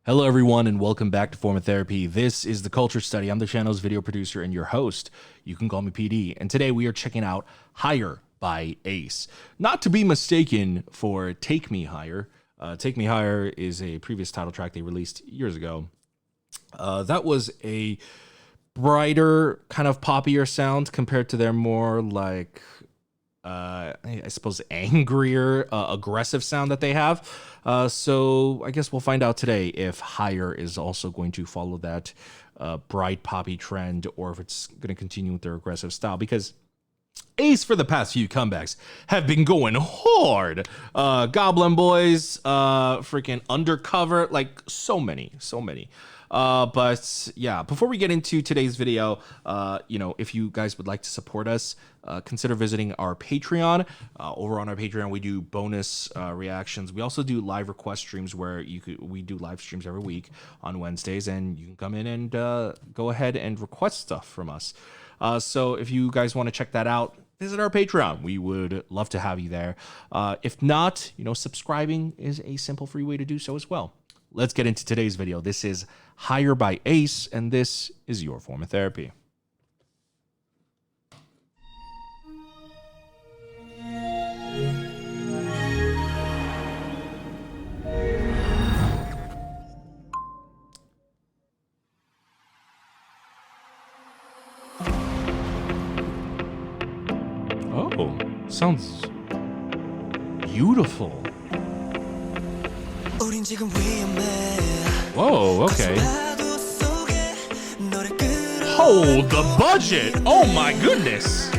Hello everyone and welcome back to Form of Therapy. This is the Culture Study. I'm the channel's video producer and your host. You can call me PD. And today we are checking out Higher by A.C.E. Not to be mistaken for Take Me Higher. Take Me Higher is a previous title track they released years ago. That was a brighter, kind of poppier sound compared to their more like, I suppose, angrier, aggressive sound that they have. So I guess we'll find out today if Higher is also going to follow that bright poppy trend or if it's going to continue with their aggressive style, because A.C.E. for the past few comebacks have been going hard. Goblin Boys, freaking Undercover, like so many. But yeah, before we get into today's video, if you guys would like to support us, consider visiting our Patreon. Over on our Patreon, we do bonus reactions. We also do live request streams where we do live streams every week on Wednesdays, and you can come in and go ahead and request stuff from us. So if you guys want to check that out, visit our Patreon. We would love to have you there. If not, subscribing is a simple free way to do so as well. Let's get into today's video. This is Higher by A.C.E., and this is your form of therapy. Oh, sounds beautiful. Whoa, okay. Hold the budget! Oh my goodness!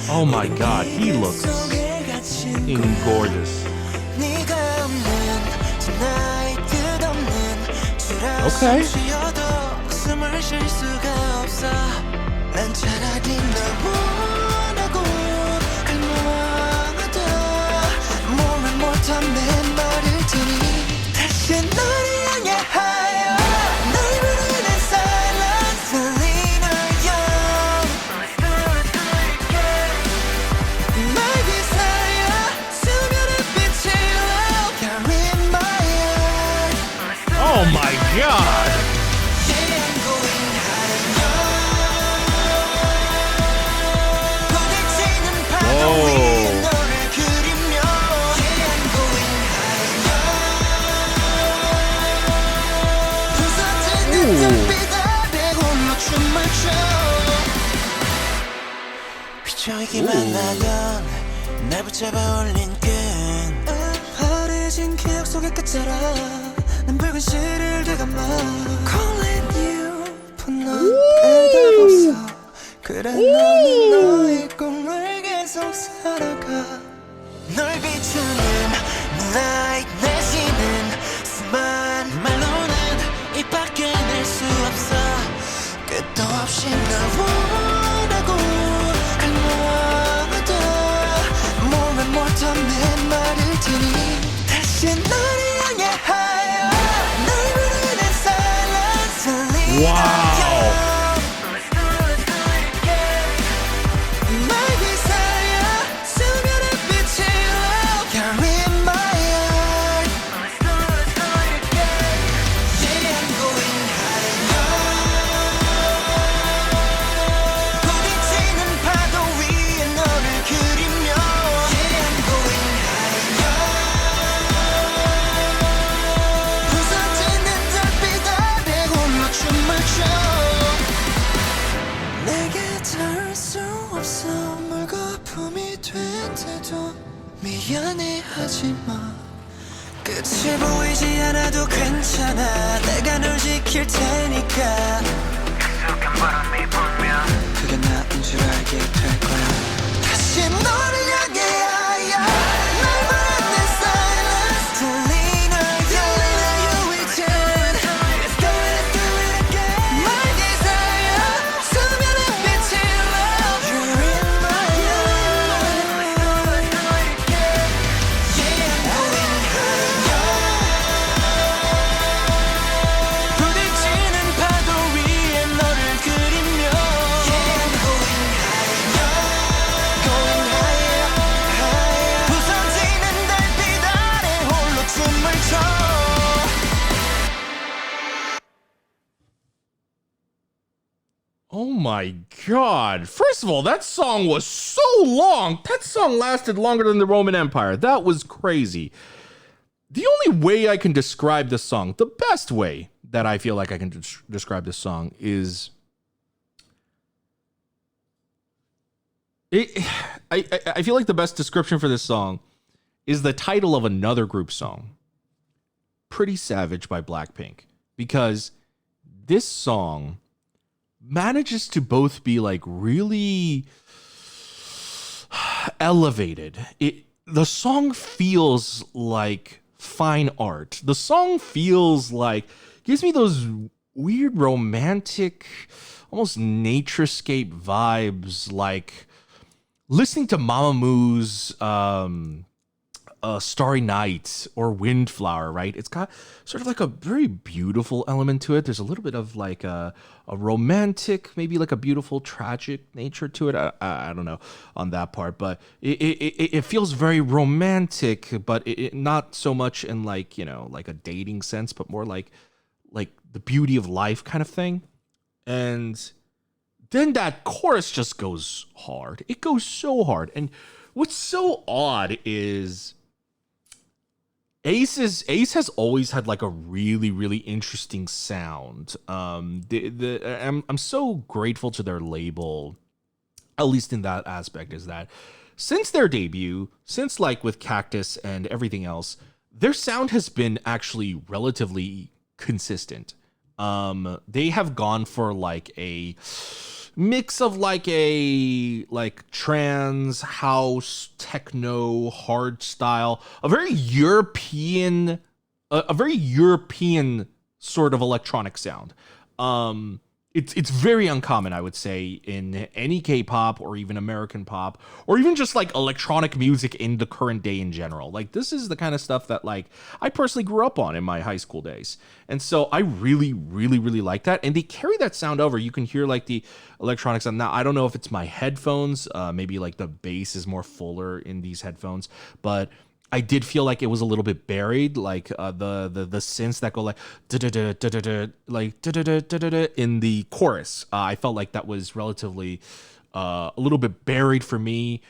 Oh my god, he looks gorgeous. Okay. Oh my god! 날 붙잡아 올린 끈 파래진 기억 속에 끝자락 난 붉은 실을 되감아 Calling you 넌 까닭없어 그래 나는 너의 꿈을 계속 살아가 널 비추는 moonlight 내쉬는 수많은 말로는 입 밖에 낼 수 없어 끝도 없이 널 원하고 못한 내 말을 들이 다시 너를 향해 하여 널 부르는 silence Wow! 말 비사야 수면의 빛이 carry my heart Yeah, I'm going higher 부딪히는 파도 위에 너를 그리며 미안해 하지마 끝이 보이지 않아도 괜찮아 내가 널 지킬 테니까 익숙한 바람이 불면 그게 나인 줄 알게 될 거야 다시 너를 향해 하여 날 부르는 silence 들리는 you return Let's do it again My desire 수면의 빛이 love You're in my heart 부딪히는 파도 위에 너를 그리며 Yeah, I'm going higher Oh my god. First of all, that song was so long. That song lasted longer than the Roman Empire. That was crazy. The only way I can describe this song, the best way that I feel like I can describe this song is I feel like the best description for this song is the title of another group song, Pretty Savage by Blackpink, because this song manages to both be like really elevated. The song feels like fine art. The song feels like, gives me those weird romantic, almost naturescape vibes, like listening to Mamamoo's Starry Night or Windflower, right? It's got sort of like a very beautiful element to it. There's a little bit of like a romantic, maybe like a beautiful tragic nature to it. I don't know on that part, but it feels very romantic, but it not so much in like, you know, like a dating sense, but more like the beauty of life kind of thing. And then that chorus just goes hard. It goes so hard. And what's so odd is Ace has always had like a really, really interesting sound. I'm so grateful to their label, at least in that aspect, is that since their debut, since like with Cactus and everything else, their sound has been actually relatively consistent. They have gone for like a mix of like a trance, house, techno, hard style, a very European sort of electronic sound. It's very uncommon, I would say, in any K-pop or even American pop or even just like electronic music in the current day in general. Like this is the kind of stuff that like I personally grew up on in my high school days. And so I really, really, really like that. And they carry that sound over. You can hear like the electronic sound. Now, I don't know if it's my headphones. Maybe like the bass is more fuller in these headphones, but I did feel like it was a little bit buried, like the synths that go like in the chorus. I felt like that was relatively a little bit buried for me.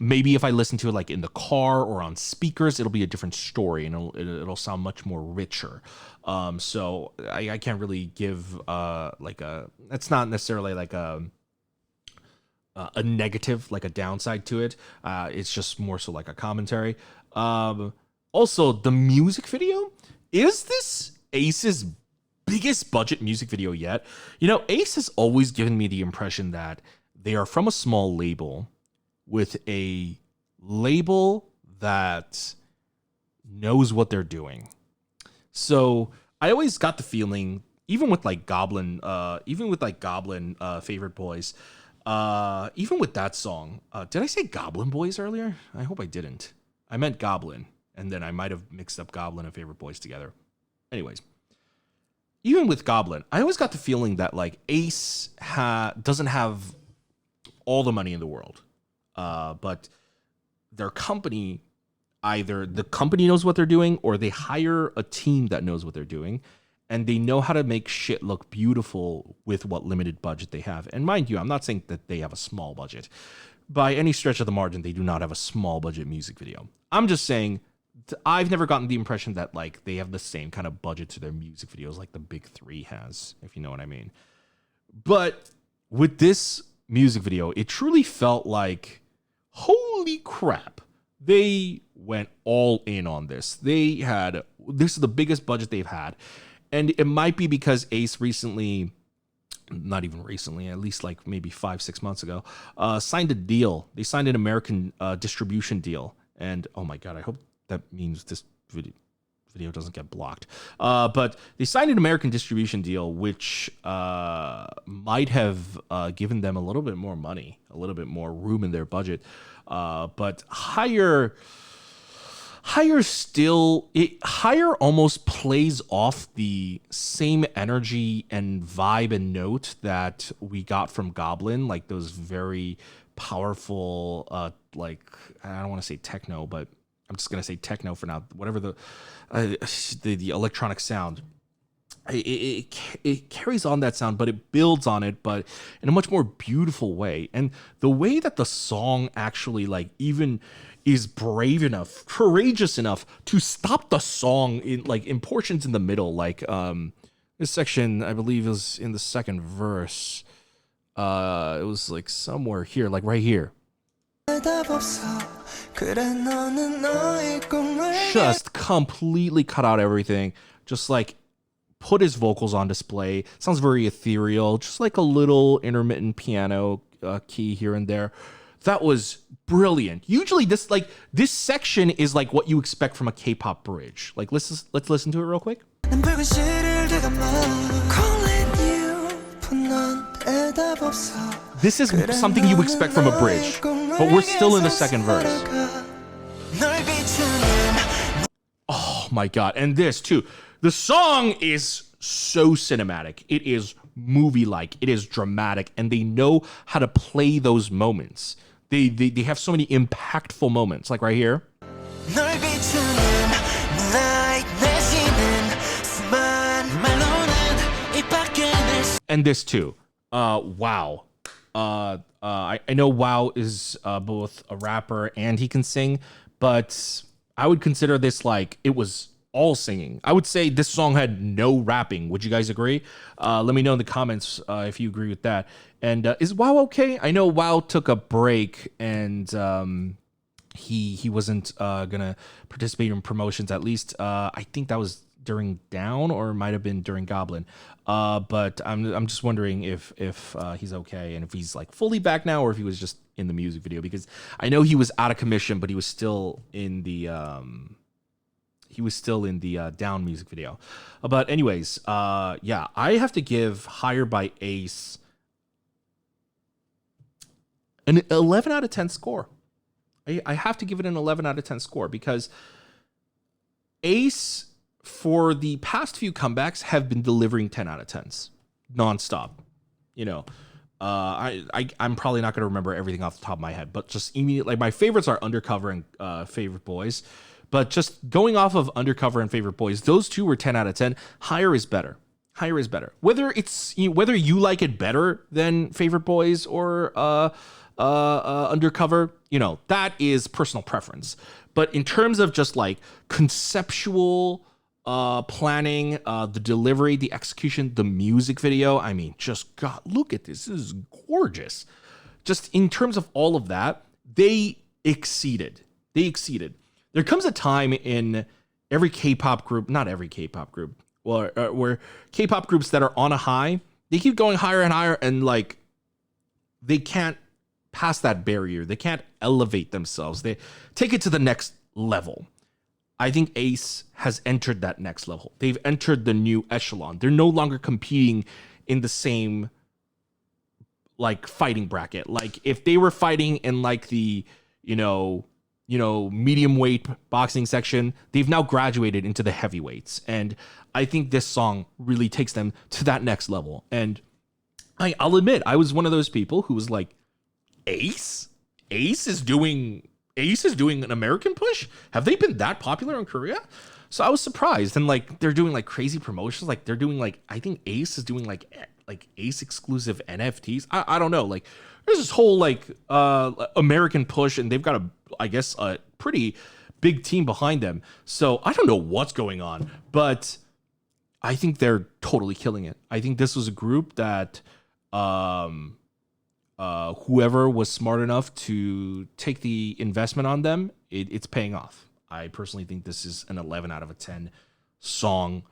Maybe if I listen to it like in the car or on speakers, it'll be a different story and it'll sound much more richer. So I can't really give it's not necessarily like a negative, like a downside to it. It's just more so like a commentary. Also, the music video, is this Ace's biggest budget music video yet? You know, Ace has always given me the impression that they are from a small label with a label that knows what they're doing. So I always got the feeling, even with like Goblin Favorite Boys, even with that song, did I say Goblin Boys earlier? I hope I didn't. I meant Goblin, and then I might have mixed up Goblin and Favorite Boys together. Anyways, even with Goblin, I always got the feeling that like Ace doesn't have all the money in the world, but their company, either the company knows what they're doing or they hire a team that knows what they're doing. And they know how to make shit look beautiful with what limited budget they have. And mind you, I'm not saying that they have a small budget. By any stretch of the margin, they do not have a small budget music video. I'm just saying, I've never gotten the impression that like they have the same kind of budget to their music videos like the big three has, if you know what I mean. But with this music video, it truly felt like, holy crap, they went all in on this. This is the biggest budget they've had. And it might be because Ace recently, not even recently, at least like maybe 5-6 months ago, signed a deal. They signed an American distribution deal. And oh my God, I hope that means this video doesn't get blocked. But they signed an American distribution deal, which might have given them a little bit more money, a little bit more room in their budget. But higher almost plays off the same energy and vibe and note that we got from Goblin, like those very powerful, like, I don't want to say techno, but I'm just gonna say techno for now. Whatever the electronic sound. it carries on that sound, but it builds on it, but in a much more beautiful way. And the way that the song actually like even is brave enough, courageous enough to stop the song in portions in the middle, like this section I believe is in the second verse. It was like somewhere here, like right here. Just completely cut out everything. Just like put his vocals on display. Sounds very ethereal, just like a little intermittent piano key here and there. That was brilliant. Usually this section is like what you expect from a K-pop bridge. Like let's listen to it real quick. This is something you expect from a bridge, but we're still in the second verse. Oh my god, and this too. The song is so cinematic. It is movie-like. It is dramatic, and they know how to play those moments. They have so many impactful moments, like right here. And this too. Wow. I know Wow is both a rapper and he can sing, but I would consider this like it was all singing. I would say this song had no rapping. Would you guys agree? Let me know in the comments if you agree with that. And is Wow okay? I know Wow took a break and he wasn't gonna participate in promotions. At least I think that was during Down, or it might have been during Goblin. But I'm just wondering if he's okay and if he's like fully back now, or if he was just in the music video, because I know he was out of commission, but he was still in the Down music video. But anyways, yeah, I have to give Higher by A.C.E an 11 out of 10 score. I have to give it an 11 out of 10 score because A.C.E, for the past few comebacks, have been delivering 10 out of 10s nonstop. You know, I'm probably not going to remember everything off the top of my head, but just immediately, like my favorites are Undercover and Favorite Boys. But just going off of Undercover and Favorite Boys, those two were 10 out of 10. Higher is better. Higher is better. Whether it's whether you like it better than Favorite Boys or Undercover, that is personal preference. But in terms of just like conceptual planning, the delivery, the execution, the music video, I mean, just God, look at this. This is gorgeous. Just in terms of all of that, they exceeded. There comes a time in every K-pop group, not every K-pop group, where K-pop groups that are on a high, they keep going higher and higher, and like they can't pass that barrier. They can't elevate themselves. They take it to the next level. I think A.C.E has entered that next level. They've entered the new echelon. They're no longer competing in the same like fighting bracket. Like if they were fighting in like the, medium weight boxing section, they've now graduated into the heavyweights. And I think this song really takes them to that next level. And I'll admit, I was one of those people who was like, A.C.E? A.C.E is doing an American push? Have they been that popular in Korea? So I was surprised. And like they're doing like crazy promotions. Like they're doing like, I think A.C.E is doing like A.C.E exclusive NFTs. I don't know. Like there's this whole like American push, and they've got a pretty big team behind them. So I don't know what's going on, but I think they're totally killing it. I think this was a group that whoever was smart enough to take the investment on them, it's paying off. I personally think this is an 11 out of a 10 song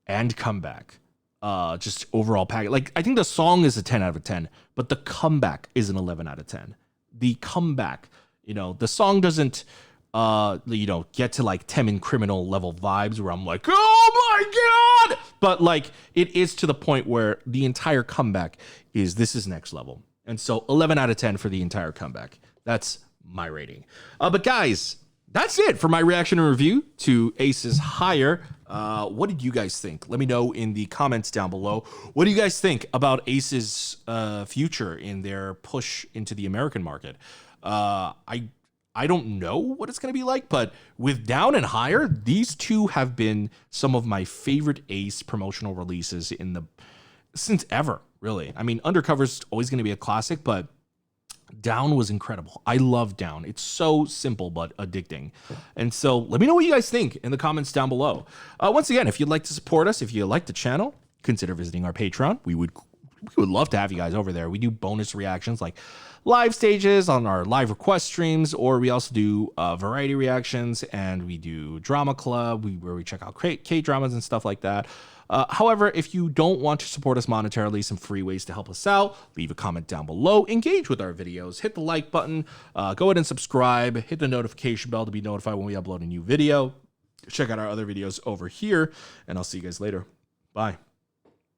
and comeback. Just overall package. Like I think the song is a 10 out of a 10, but the comeback is an 11 out of 10. The comeback, the song doesn't get to like Temin Criminal level vibes where I'm like, oh my God! But like it is to the point where the entire comeback this is next level. And so 11 out of 10 for the entire comeback. That's my rating. But guys, that's it for my reaction and review to A.C.E.'s Higher. What did you guys think? Let me know in the comments down below. What do you guys think about A.C.E.'s future in their push into the American market? I I don't know what it's going to be like, but with Down and Higher, these two have been some of my favorite Ace promotional releases since ever, really. I mean, Undercover's always going to be a classic, but Down was incredible. I love Down. It's so simple but addicting. And so let me know what you guys think in the comments down below. Once again, if you'd like to support us, if you like the channel, consider visiting our Patreon. We would love to have you guys over there. We do bonus reactions like live stages on our live request streams, or we also do variety reactions, and we do drama club where we check out K-dramas and stuff like that. However, if you don't want to support us monetarily, some free ways to help us out: leave a comment down below, engage with our videos, hit the like button, go ahead and subscribe, hit the notification bell to be notified when we upload a new video. Check out our other videos over here, and I'll see you guys later. Bye.